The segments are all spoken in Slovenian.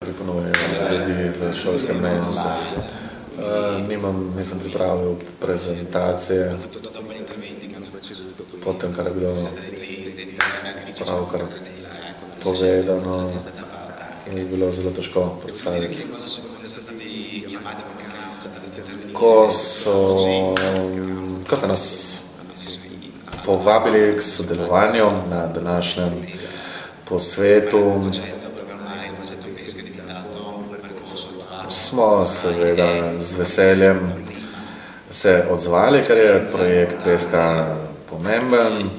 ki ponujajo ljudi v šolskem mesecu. Nisem pripravil prezentacije po tem, kar je bilo pravkar povedano, je bilo zelo težko predstaviti. Ko ste nas povabili k sodelovanju na današnjem posvetu, smo seveda z veseljem se odzvali, ker je projekt Peska pomemben,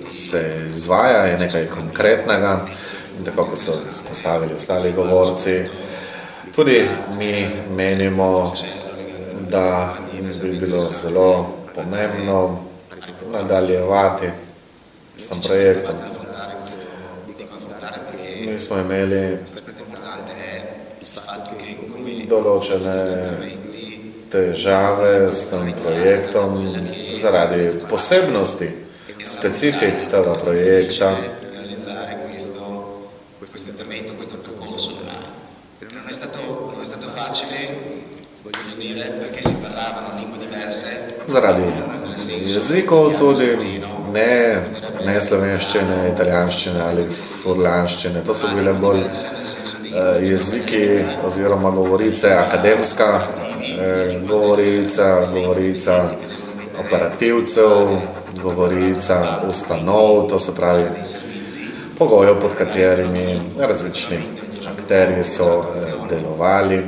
se izvaja, je nekaj konkretnega in tako kot so izpostavili ostali govorci. Tudi mi menimo, da bi bilo zelo pomembno nadaljevati s tem projektom. Mi smo imeli določene težave s tem projektom zaradi posebnosti, specifik tega projekta. Zaradi jezikov tudi, ne slovenščine, italijanščine ali furlanščine. To so bile bolj jeziki oziroma govorice, akademska govorica operativcev, govorica ustanov, to se pravi pogojev, pod katerimi različni akterji so delovali.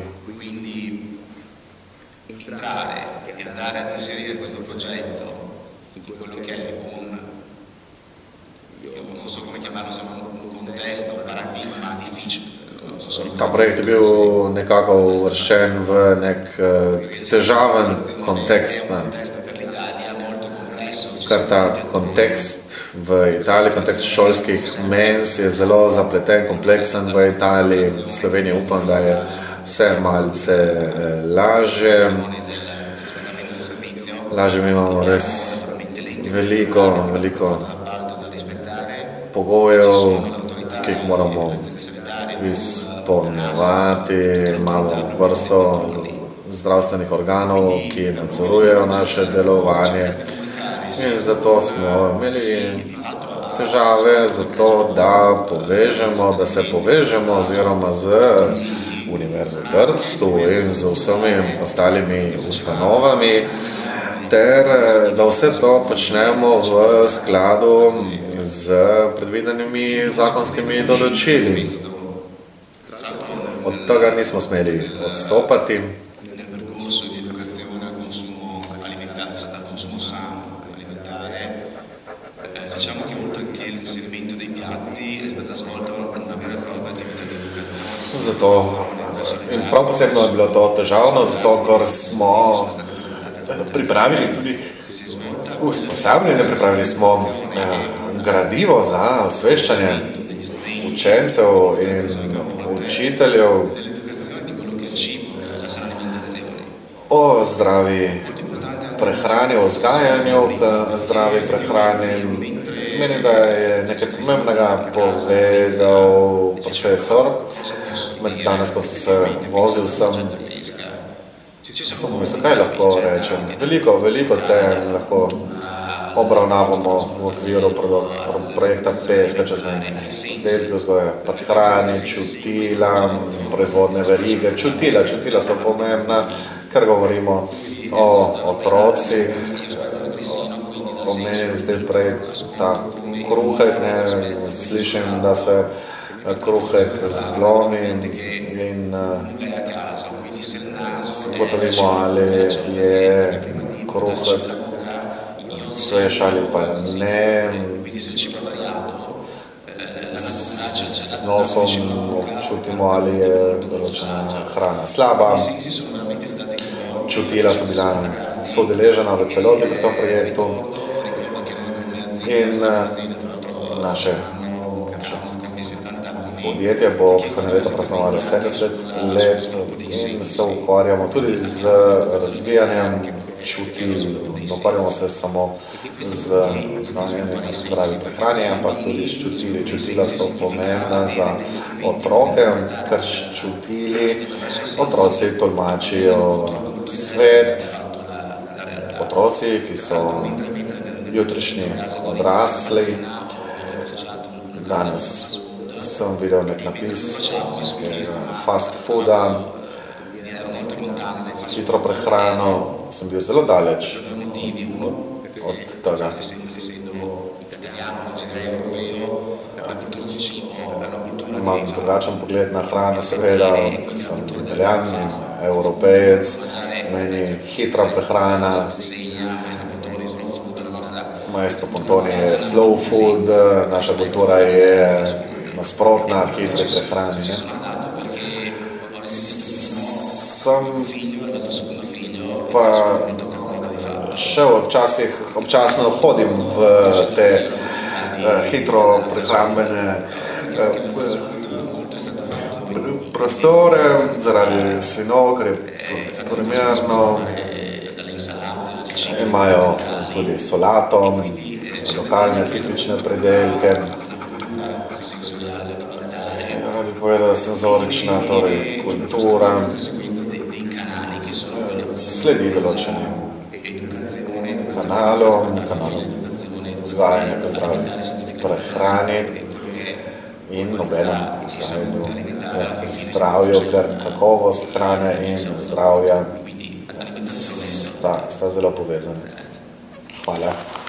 Ta projekt je bil nekako uvrščen v nek težaven kontekst, ker ta kontekst v Italiji, kontekst šolskih mens je zelo zapleten, kompleksen v Italiji. V Sloveniji upam, da je vse malce lažje. Lažje mi imamo res veliko pogojev, ki jih moramo izpolnjevati. Imamo vrsto zdravstvenih organov, ki nadzorujejo naše delovanje. In zato smo imeli težave da se povežemo oziroma z Univerzo v Trstu in z vsemi ostalimi ustanovami, ter da vse to počnemo v skladu z predvidenimi zakonskimi določili. Od tega nismo smeli odstopati. Zato in prav posebno je bilo to težavno, zato ker smo pripravili tudi usposabljanje, pripravili smo gradivo za osveščanje učencev in učiteljev o zdravi prehrani, o vzgajanju k zdravi prehrani. Menim, da je nekaj pomembnega povedal profesor. Danes, ko sem se vozil sem pomislil, kaj lahko rečem. Veliko te lahko obravnavamo v okviru projekta Peska, če smo delki vzgoje prehrani, čutila, proizvodne verige. Čutila so pomembna, ker govorimo o otrocih. Omenim zdaj prej ta kruhek, slišim, da se kruhek zlomi in ugotovimo, ali je kruhek svež ali pa ne. Z nosom občutimo, ali je določena hrana slaba. Čutila so bila soudeležena v celoti pri tem projektu in naše podjetje bo prihodnje leto praznovalo 70 let in se ukvarjamo tudi z razvijanjem čutil, ne ukvarjamo se samo z zdravi prehrani, ampak tudi s čutili. Čutila so pomembna za otroke, ker s čutili otroci tolmačijo svet, otroci, ki so jutrišnji odrasli. Danes sem videl nek napis fast fooda, hitro prehrano, sem bil zelo daleč od tega. Imam drugačen pogled na hrano, seveda, ker sem Italijan in Evropejec, meni hitra prehrana. Maestro Pontoni je slow food, naša kultura je nasprotna hitri prehrani. Sem pa še občasno hodim v te hitro prehrambene prostore zaradi sinov, ker je primerno. Imajo tudi solato, lokalne tipične predelke. Rad bi povedal, da senzorična kultura sledi določenim kanalom vzgajanja k zdravi prehrani in nobenem vzgajanju k zdravju, ker kakovost hrane in zdravja sta zelo povezani. Hvala.